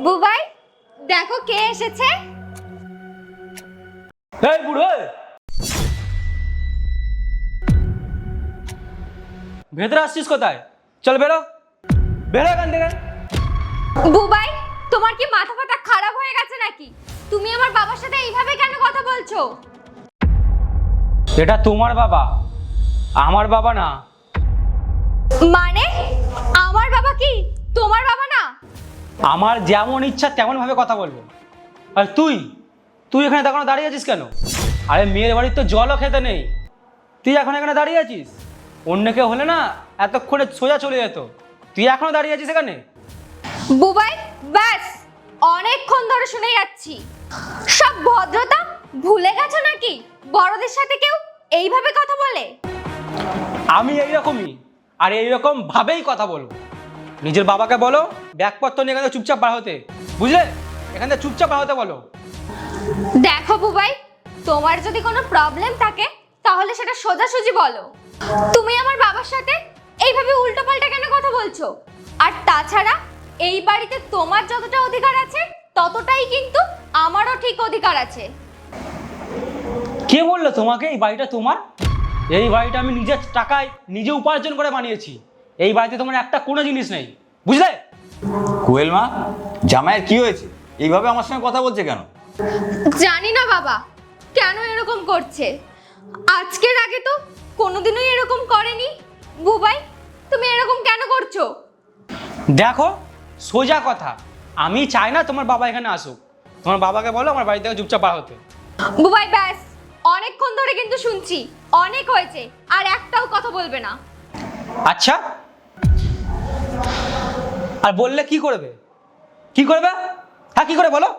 বুবাই, দেখো কে এসেছে। এই বুড়ো, ভেতরে আসছিস কোথায়? চল বেরো, বেরো এখান থেকে। বুবাই, তোমার কি মাথা ফাটা খারাপ হয়ে গেছে নাকি? তুমি আমার বাবার সাথে এইভাবে কেন কথা বলছো? এটা তোমার বাবা, আমার বাবা না। মানে আমার বাবা কি তোমার বাবা না? আমার যেমন ইচ্ছা তেমন ভাবে কথা বলবো। আর তুই তুই এখানে এখনো দাঁড়িয়ে আছিস কেন? আরে মেয়ের বাড়ির তো জলও খেতে নেই, তুই এখন এখানে দাঁড়িয়ে আছিস? অন্য কেউ হলে না এতক্ষণে সোজা চলে যেত, তুই এখনো দাঁড়িয়ে আছিস এখানে? বুবাই, ব্যাস অনেকক্ষণ ধরে শুনে যাচ্ছি। সব ভদ্রতা ভুলে গেছো নাকি? বড়দের সাথে কেউ এইভাবে কথা বলে? আমি এইরকমই, আর এইরকম ভাবেই কথা বলবো। নিজের বাবাকে বলো ব্যাগপত্র নিয়ে এখানে চুপচাপ বার হতে, বুঝলে? এখান থেকে চুপচাপ বার হতে বলো। দেখো বুবাই, তোমার যদি কোনো প্রবলেম থাকে তাহলে সেটা সোজাসুজি বলো। তুমি আমার বাবার সাথে এইভাবে উল্টোপাল্টা কেন কথা বলছো? আর তাছাড়া এই বাড়িতে তোমার যতটা অধিকার আছে ততটাই কিন্তু আমারও ঠিক অধিকার আছে। কে বললো তোমাকে এই বাড়িটা তোমার? এই বাড়িটা আমি নিজের টাকায় নিজে উপার্জন করে বানিয়েছি। এই বাড়িতে তোমার একটা কোনো জিনিস নেই, বুঝলে? কোয়েল মা, জামাইয়ের কি হয়েছে? এইভাবে আমার সঙ্গে কথা বলছে কেন? জানি না বাবা কেন এরকম করছে। আজকের আগে তো কোনোদিনই এরকম করেনি। বুবাই, তুমি এরকম কেন করছো? দেখো, সোজা কথা, আমি চাই না তোমার বাবা এখানে আসুক। তোমার বাবাকে বলো আমার বাড়ি থেকে চুপচাপ বার হতে। বুবাই, ব্যাস অনেকক্ষণ ধরে কিন্তু শুনছি, অনেক হয়েছে, আর একটাও কথা বলবে না। আচ্ছা, আর বললে কি করবে? কি করবে? হ্যাঁ, কি করে বলো?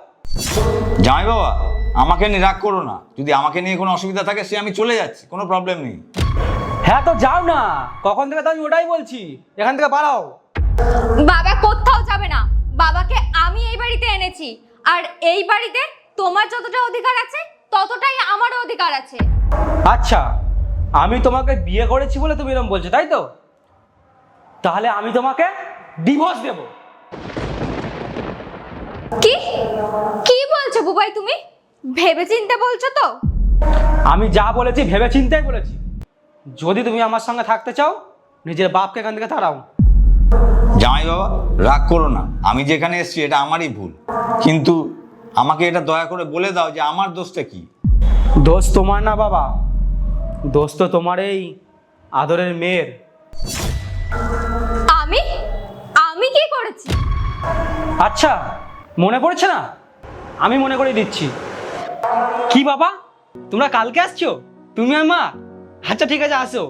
জামাই বাবা, আমাকে নিয়ে রাগ করো না। যদি আমাকে নিয়ে কোনো অসুবিধা থাকে সে আমি চলে যাচ্ছি, কোনো প্রবলেম নেই। হ্যাঁ তো যাও না, কখন থেকে তো আমি ওটাই বলছি, এখান থেকে বাড়াও। বাবা কোথাও যাবে না। বাবাকে আমি এই বাড়িতে এনেছি, আর এই বাড়িতে তোমার যতটা অধিকার আছে ততটাই আমারও অধিকার আছে। আচ্ছা, আমি তোমাকে বিয়ে করেছি বলে তুমি এরকম বলছো, তাই তো? তাহলে আমি তোমাকে ডিভোর্স দেব। কি কি বলছো বুবাই? তুমি ভেবেচিন্তে বলছো তো? আমি যা বলেছি ভেবে চিন্তাই বলেছি। যদি তুমি আমার সঙ্গে থাকতে চাও, নিজের বাপকে এখান থেকে তাড়াও। জামাই বাবা, রাগ করো না। আমি যেখানে এসেছি এটা আমারই ভুল, কিন্তু আমাকে এটা দয়া করে বলে দাও যে আমার দোষটা কি। দোষ তোমার না বাবা, দোষ তো তোমার এই আদরের মেয়ের। আমি আমি কি করেছি? আচ্ছা, মনে পড়ছে না? আমি মনে করে দিচ্ছি। কি বাবা, তোমরা কালকে আসছো? তুমি আর মা? আচ্ছা ঠিক আছে, আসো।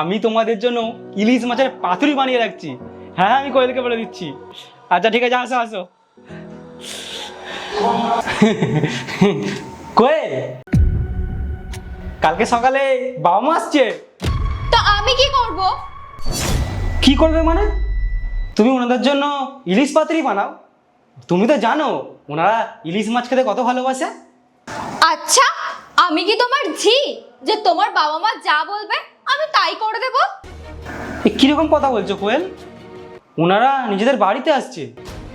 আমি তোমাদের জন্য ইলিশ মাছের পাতুরি বানিয়ে রাখছি। হ্যাঁ, আমি কোয়েলকে বলে দিচ্ছি। আচ্ছা ঠিক আছে, আসো আসো। কোয়েল, কালকে সকালে বাবা মা আসছে। তো আমি কি করব? কি করবে মানে? তুমি ওনাদের জন্য ইলিশ পাতুরি বানাও। তুমি তো জানো ওনারা ইলিশ মাছ খেতে কত ভালোবাসে। আচ্ছা, আমি কি তোমার ঝি যে তোমার বাবা মা যা বলবে আমি তাই করে দেব? এ কিরকম কথা বলছো কোয়েল? ওনারা নিজেদের বাড়িতে আসছে,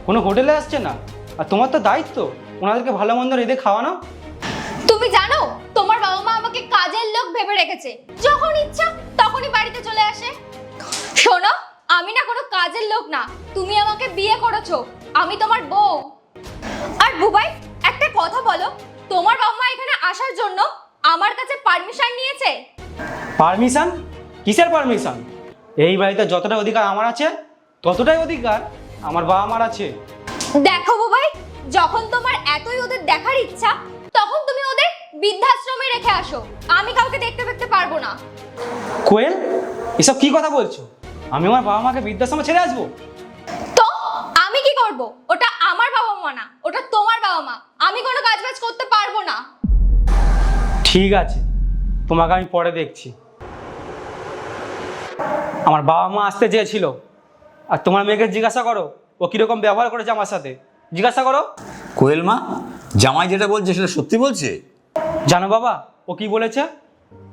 কোনো হোটেলে আসছে না। আর তোমার তো দায়িত্ব ওনাদেরকে ভালো মন্দ রেঁধে খাওয়ানো। তুমি জানো তোমার বাবা মা আমাকে কাজের লোক ভেবে রেখেছে, যখন ইচ্ছা তখনই বাড়িতে চলে আসে। শোনো, আমি না কোনো কাজের লোক না, তুমি আমাকে বিয়ে করেছো, আমি তোমার বউ। আর বুবাই, একটা কথা বলো, তোমার বাবা মা এখানে আসার জন্য আমার কাছে পারমিশন নিয়েছে? পারমিশন? কিসের পারমিশন? এই বাড়িতে যতটা অধিকার আমার আছে ততটাই অধিকার আমার বাবা মার আছে। দেখো বুবাই, যখন তোমার এতই ওদের দেখার ইচ্ছা তখন তুমি ওদের বৃদ্ধাশ্রমে রেখে আসো, আমি কাউকে দেখতে পারবো না। কোয়েল, এসব কি কথা বলছো? আমি আমার বাবা মাকে বৃদ্ধাশ্রমে ছেড়ে আসবো? তো আমি কি করব? ওটা আমার বাবা মা না, ওটা তোমার বাবা মা। আমি কোনো কাজ করতে পারবো না। ঠিক আছে, তোমাকে আমি পরে দেখছি। আমার বাবা মা আসতে চেয়েছিল, আর তোমার মেয়েকে জিজ্ঞাসা করো ও কিরকম ব্যবহার করেছে আমার সাথে, জিজ্ঞাসা করো। কোয়েল মা, জামাই যেটা বলছে সেটা সত্যি বলছে? জানো বাবা ও কি বলেছে?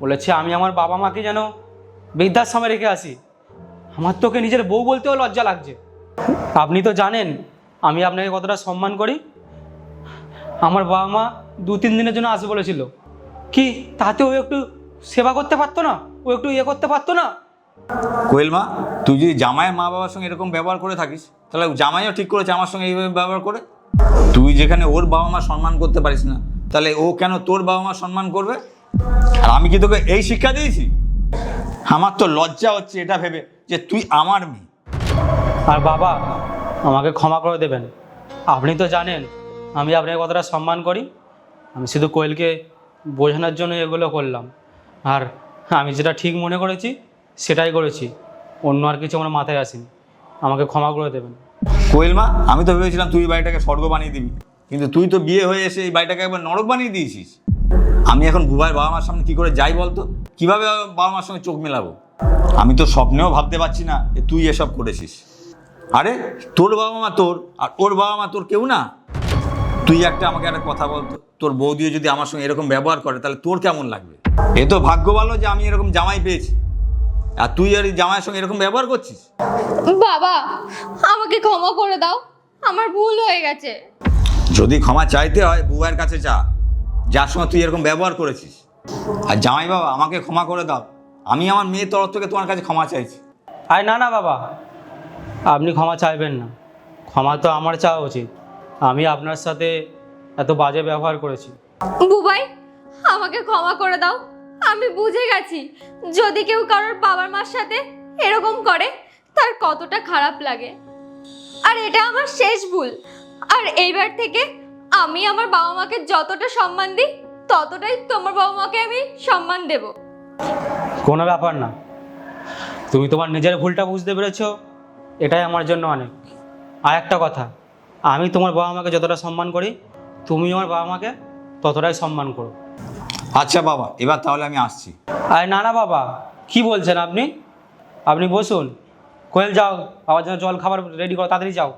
বলেছে আমি আমার বাবা মাকে যেন বৃদ্ধাশ্রমে রেখে আসি। আমার তোকে নিজের বউ বলতেও লজ্জা লাগছে। আপনি তো জানেন আমি আপনাকে কতটা সম্মান করি। আমার বাবা মা 2-3 দিনের জন্য আসবে বলেছিল, কি তাতে ও একটু সেবা করতে পারতো না, ও একটু ইয়ে করতে পারতো না? কোয়েল মা, তুই যদি জামাইয়ের মা বাবার সঙ্গে এরকম ব্যবহার করে থাকিস, তাহলে জামাইও ঠিক করেছে আমার সঙ্গে এইভাবে ব্যবহার করে। তুই যেখানে ওর বাবা মা সম্মান করতে পারিস না, তাহলে ও কেন তোর বাবা মা সম্মান করবে? আর আমি কি তোকে এই শিক্ষা দিয়েছি? আমার তো লজ্জা হচ্ছে এটা ভেবে যে তুই আমার মেয়ে। আর বাবা, আমাকে ক্ষমা করে দেবেন। আপনি তো জানেন আমি আপনাকে কতটা সম্মান করি। আমি শুধু কোয়েলকে বোঝানোর জন্য এগুলো করলাম, আর আমি যেটা ঠিক মনে করেছি সেটাই করেছি, অন্য আর কিছু আমার মাথায় আসেনি। আমাকে ক্ষমা করে দেবেন। কোয়েল মা, আমি তো ভেবেছিলাম তুই এই বাড়িটাকে স্বর্গ বানিয়ে দিবি, কিন্তু তুই তো বিয়ে হয়ে এসে এই বাড়িটাকে একবার নরক বানিয়ে দিয়েছিস। আমি এখন বুবাইয়ের বাবা মার সামনে কী করে যাই বলতো? কীভাবে বাবা মার সঙ্গে চোখ মেলাবো? আমি তো স্বপ্নেও ভাবতে পারছি না যে তুই এসব করেছিস। আরে তোর বাবা মা তোর, আর ওর বাবা মা তোর কেউ না। তুই আমাকে একটা কথা বলতো, তোর বৌদিও যদি আমার সঙ্গে এরকম ব্যবহার করে তাহলে তোর কেমন লাগবে? এ তো ভাগ্য ভালো যে আমি এরকম জামাই পেয়েছি, আর তুই আর এই জামাইয়ের সঙ্গে এরকম ব্যবহার করছিস। বাবা, আমাকে ক্ষমা করে দাও, আমার ভুল হয়ে গেছে। যদি ক্ষমা চাইতে হয় বুবাইয়ের কাছে যা, যার সঙ্গে তুই এরকম ব্যবহার করেছিস। আর জামাই বাবা, আমাকে ক্ষমা করে দাও, আমি আমার মেয়ের তরফ থেকে তোমার কাছে ক্ষমা চাইছি। আরে না না বাবা, আপনি ক্ষমা চাইবেন না। ক্ষমা তো আমার চাওয়া উচিত, আমি আপনার সাথে এত বাজে ব্যবহার করেছি। বুবাই, আমাকে ক্ষমা করে দাও। আমি বুঝে গেছি যদি কেউ কারোর বাবার মার সাথে এরকম করে তার কতটা খারাপ লাগে। আর এটা আমার শেষ ভুল। আর এইবার থেকে আমি আমার বাবা মাকে যতটা সম্মান দিই ততটাই তোমার বাবা মাকে আমি সম্মান দেব। কোনো ব্যাপার না, তুমি তোমার নিজের ভুলটা বুঝতে পেরেছো, এটাই আমার জন্য অনেক। আর একটা কথা, আমি তোমার বাবা মাকে যতটা সম্মান করি, তুমি আমার বাবা মাকে ততটাই সম্মান করো। আচ্ছা বাবা, এবার তাহলে আমি আসছি। আরে না না বাবা, কি বলছেন আপনি? আপনি বসুন। কোয়েল যাও, বাবার জন্য জল খাবার রেডি করো, তাড়াতাড়ি যাও।